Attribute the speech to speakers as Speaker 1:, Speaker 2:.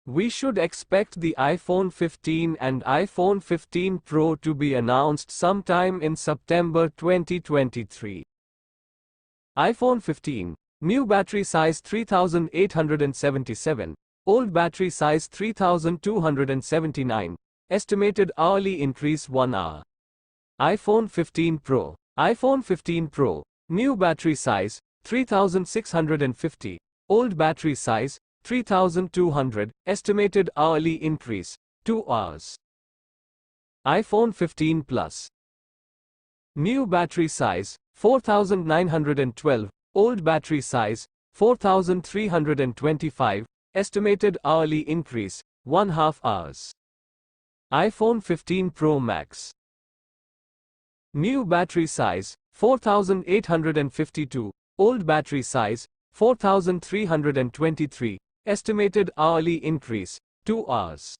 Speaker 1: We should expect the iPhone 15 and iPhone 15 Pro to be announced sometime in September 2023. iPhone 15. New battery size 3877. Old battery size 3279. Estimated hourly increase 1 hour. iPhone 15 Pro. iPhone 15 Pro. New battery size 3650. Old battery size 3200. Estimated hourly increase 2 hours. iPhone 15 Plus. New battery size 4912. Old battery size 4325. Estimated hourly increase 1/2 hours. iPhone 15 Pro Max. New battery size 4852. Old battery size 4323. Estimated hourly increase 2 hours.